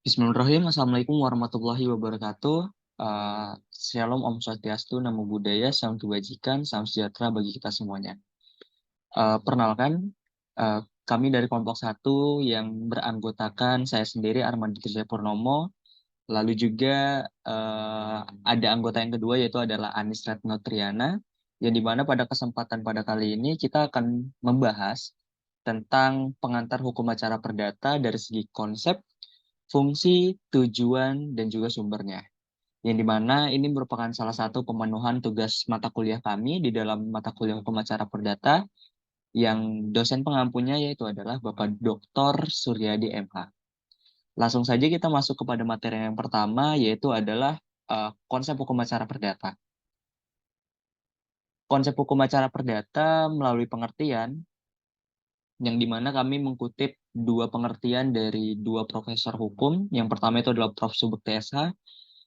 Bismillahirrahmanirrahim. Assalamualaikum warahmatullahi wabarakatuh. Shalom, Om Swastiastu, Namo Buddhaya, Salam Kebajikan, Salam Sejahtera bagi kita semuanya. Perkenalkan, eh, kami dari kelompok satu yang beranggotakan saya sendiri, Armandi Trijaya Purnomo, lalu juga ada anggota yang kedua yaitu adalah Anis Retno Triana, yang dimana pada kesempatan pada kali ini kita akan membahas tentang pengantar hukum acara perdata dari segi konsep, fungsi, tujuan, dan juga sumbernya. Yang dimana ini merupakan salah satu pemenuhan tugas mata kuliah kami di dalam mata kuliah hukum acara perdata yang dosen pengampunya yaitu adalah Bapak Dr. Suryadi MH. Langsung saja kita masuk kepada materi yang pertama yaitu adalah konsep hukum acara perdata. Konsep hukum acara perdata melalui pengertian yang dimana kami mengutip dua pengertian dari dua profesor hukum. Yang pertama itu adalah Prof. Subekti SH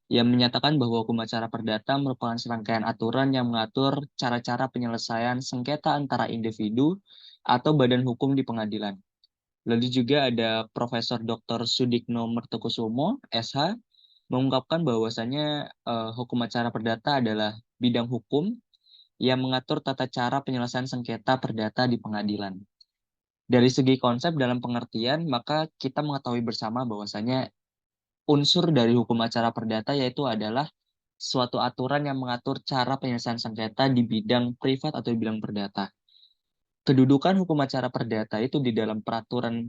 yang menyatakan bahwa hukum acara perdata merupakan serangkaian aturan yang mengatur cara-cara penyelesaian sengketa antara individu atau badan hukum di pengadilan. Lalu juga ada Profesor Dr. Sudikno Mertokusumo, SH, mengungkapkan bahwasannya hukum acara perdata adalah bidang hukum yang mengatur tata cara penyelesaian sengketa perdata di pengadilan. Dari segi konsep dalam pengertian, maka kita mengetahui bersama bahwasanya unsur dari hukum acara perdata yaitu adalah suatu aturan yang mengatur cara penyelesaian sengketa di bidang privat atau di bidang perdata. Kedudukan hukum acara perdata itu di dalam peraturan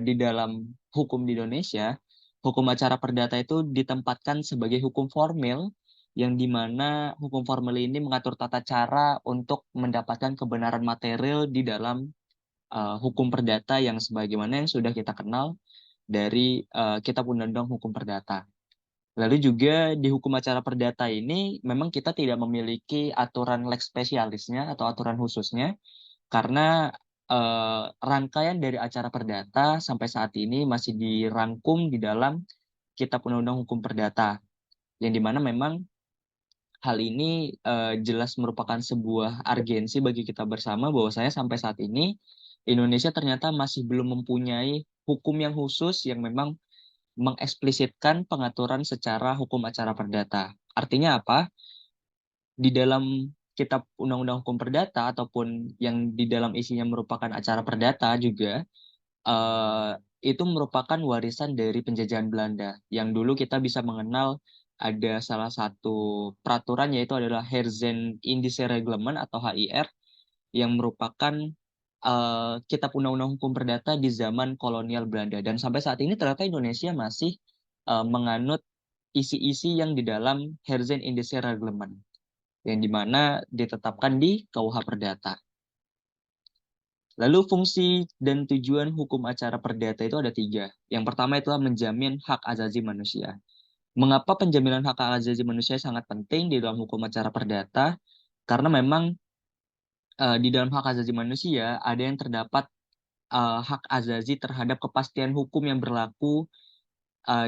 di dalam hukum di Indonesia, hukum acara perdata itu ditempatkan sebagai hukum formil yang dimana hukum formil ini mengatur tata cara untuk mendapatkan kebenaran material di dalam hukum perdata yang sebagaimana yang sudah kita kenal dari Kitab Undang-Undang Hukum Perdata. Lalu juga di hukum acara perdata ini memang kita tidak memiliki aturan lex spesialisnya atau aturan khususnya karena rangkaian dari acara perdata sampai saat ini masih dirangkum di dalam Kitab Undang-Undang Hukum Perdata yang dimana memang hal ini jelas merupakan sebuah urgensi bagi kita bersama bahwasanya sampai saat ini Indonesia ternyata masih belum mempunyai hukum yang khusus yang memang mengeksplisitkan pengaturan secara hukum acara perdata. Artinya apa? Di dalam Kitab Undang-Undang Hukum Perdata ataupun yang di dalam isinya merupakan acara perdata juga eh, itu merupakan warisan dari penjajahan Belanda yang dulu kita bisa mengenal ada salah satu peraturan yaitu adalah Herzen Indische Reglement atau HIR yang merupakan Kitab Undang-Undang Hukum Perdata di zaman kolonial Belanda dan sampai saat ini ternyata Indonesia masih menganut isi-isi yang di dalam Herzen Indische Reglement yang dimana ditetapkan di KUH Perdata. Lalu fungsi dan tujuan hukum acara perdata itu ada tiga. Yang pertama itulah menjamin hak asasi manusia. Mengapa penjaminan hak asasi manusia sangat penting di dalam hukum acara perdata? Karena memang di dalam hak asasi manusia ada yang terdapat hak asasi terhadap kepastian hukum yang berlaku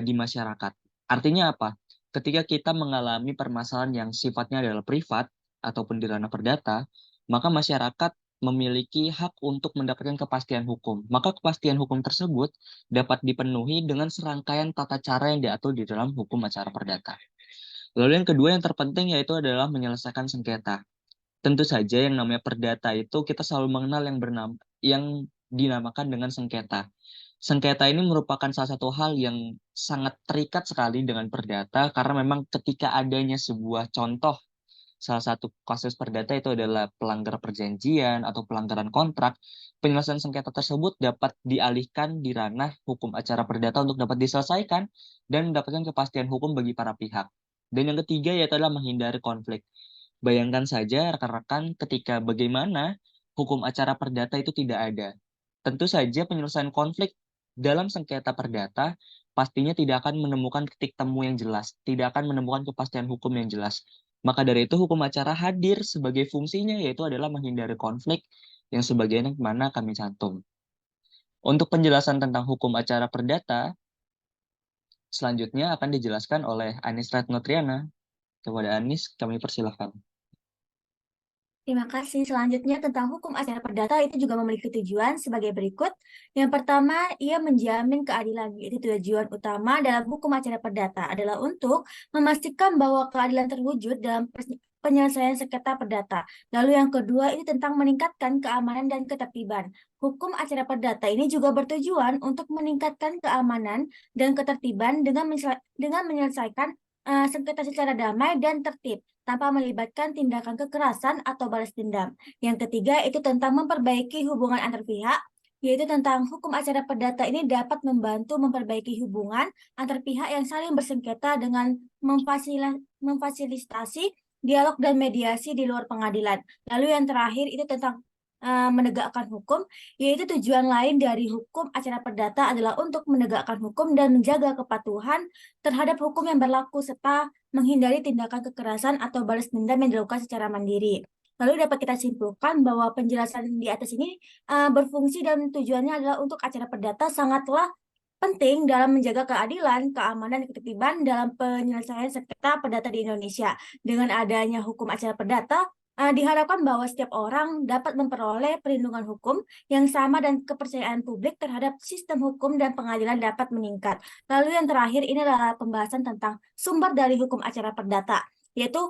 di masyarakat. Artinya apa? Ketika kita mengalami permasalahan yang sifatnya adalah privat ataupun di ranah perdata, maka masyarakat memiliki hak untuk mendapatkan kepastian hukum. Maka kepastian hukum tersebut dapat dipenuhi dengan serangkaian tata cara yang diatur di dalam hukum acara perdata. Lalu yang kedua yang terpenting yaitu adalah menyelesaikan sengketa. Tentu saja yang namanya perdata itu kita selalu mengenal yang dinamakan dengan sengketa. Sengketa ini merupakan salah satu hal yang sangat terikat sekali dengan perdata karena memang ketika adanya sebuah contoh salah satu kasus perdata itu adalah pelanggar perjanjian atau pelanggaran kontrak, penyelesaian sengketa tersebut dapat dialihkan di ranah hukum acara perdata untuk dapat diselesaikan dan mendapatkan kepastian hukum bagi para pihak. Dan yang ketiga yaitu adalah menghindari konflik. Bayangkan saja rekan-rekan ketika bagaimana hukum acara perdata itu tidak ada. Tentu saja penyelesaian konflik dalam sengketa perdata pastinya tidak akan menemukan titik temu yang jelas, tidak akan menemukan kepastian hukum yang jelas. Maka dari itu hukum acara hadir sebagai fungsinya yaitu adalah menghindari konflik yang sebagaimana mana kami cantum. Untuk penjelasan tentang hukum acara perdata, selanjutnya akan dijelaskan oleh Anis Ratnotriana. Kepada Anis, kami persilahkan. Terima kasih. Selanjutnya tentang hukum acara perdata itu juga memiliki tujuan sebagai berikut. Yang pertama, ia menjamin keadilan. Yaitu tujuan utama dalam hukum acara perdata adalah untuk memastikan bahwa keadilan terwujud dalam penyelesaian sengketa perdata. Lalu yang kedua itu tentang meningkatkan keamanan dan ketertiban. Hukum acara perdata ini juga bertujuan untuk meningkatkan keamanan dan ketertiban dengan menyelesaikan sengketa secara damai dan tertib tanpa melibatkan tindakan kekerasan atau balas dendam. Yang ketiga itu tentang memperbaiki hubungan antar pihak, yaitu tentang hukum acara perdata ini dapat membantu memperbaiki hubungan antar pihak yang saling bersengketa dengan memfasilitasi dialog dan mediasi di luar pengadilan. Lalu yang terakhir itu tentang menegakkan hukum, yaitu tujuan lain dari hukum acara perdata adalah untuk menegakkan hukum dan menjaga kepatuhan terhadap hukum yang berlaku serta menghindari tindakan kekerasan atau balas dendam yang dilakukan secara mandiri. Lalu dapat kita simpulkan bahwa penjelasan di atas ini berfungsi dan tujuannya adalah untuk acara perdata sangatlah penting dalam menjaga keadilan, keamanan, dan ketertiban dalam penyelesaian sengketa perdata di Indonesia. Dengan adanya hukum acara perdata, diharapkan bahwa setiap orang dapat memperoleh perlindungan hukum yang sama dan kepercayaan publik terhadap sistem hukum dan pengadilan dapat meningkat. Lalu yang terakhir ini adalah pembahasan tentang sumber dari hukum acara perdata, yaitu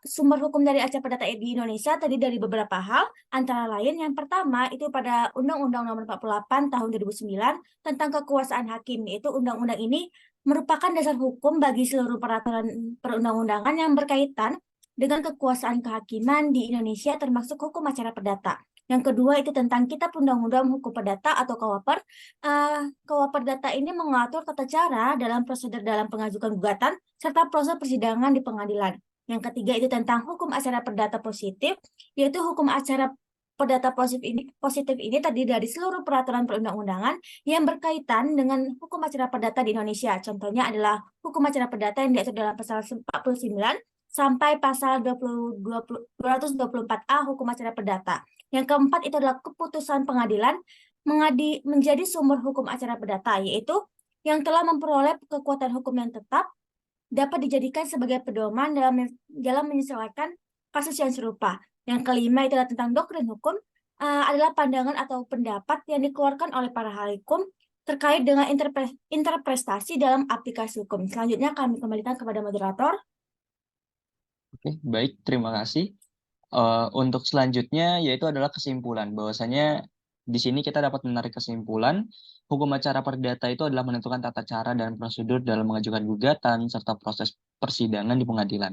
sumber hukum dari acara perdata di Indonesia tadi dari beberapa hal, antara lain yang pertama itu pada Undang-Undang Nomor 48 Tahun 2009 tentang kekuasaan hakim, yaitu undang-undang ini merupakan dasar hukum bagi seluruh peraturan perundang-undangan yang berkaitan dengan kekuasaan kehakiman di Indonesia termasuk hukum acara perdata. Yang kedua itu tentang Kitab Undang-Undang Hukum Perdata atau KUHP. KUHP Perdata ini mengatur tata cara dalam prosedur dalam pengajukan gugatan serta proses persidangan di pengadilan. Yang ketiga itu tentang hukum acara perdata positif, yaitu hukum acara perdata positif ini terdiri dari seluruh peraturan perundang-undangan yang berkaitan dengan hukum acara perdata di Indonesia. Contohnya adalah hukum acara perdata yang diatur dalam pasal 49 sampai pasal 224A hukum acara perdata. Yang keempat itu adalah keputusan pengadilan menjadi sumber hukum acara perdata, yaitu yang telah memperoleh kekuatan hukum yang tetap dapat dijadikan sebagai pedoman dalam menyesuaikan kasus yang serupa. Yang kelima itu adalah tentang doktrin hukum, adalah pandangan atau pendapat yang dikeluarkan oleh para ahli hukum terkait dengan interpretasi dalam aplikasi hukum. Selanjutnya kami kembalikan kepada moderator. Oke, baik, terima kasih. Untuk selanjutnya yaitu adalah kesimpulan. Bahwasanya di sini kita dapat menarik kesimpulan hukum acara perdata itu adalah menentukan tata cara dan prosedur dalam mengajukan gugatan serta proses persidangan di pengadilan.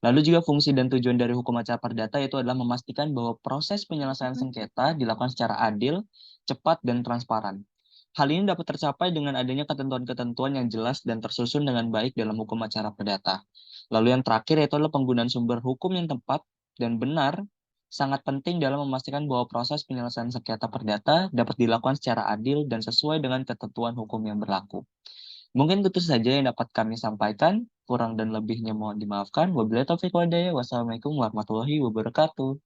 Lalu juga fungsi dan tujuan dari hukum acara perdata itu adalah memastikan bahwa proses penyelesaian sengketa dilakukan secara adil, cepat, dan transparan. Hal ini dapat tercapai dengan adanya ketentuan-ketentuan yang jelas dan tersusun dengan baik dalam hukum acara perdata. Lalu yang terakhir yaitu adalah penggunaan sumber hukum yang tepat dan benar sangat penting dalam memastikan bahwa proses penyelesaian sengketa perdata dapat dilakukan secara adil dan sesuai dengan ketentuan hukum yang berlaku. Mungkin itu saja yang dapat kami sampaikan. Kurang dan lebihnya mohon dimaafkan. Wabillahi taufiq wal hidayah. Wassalamualaikum warahmatullahi wabarakatuh.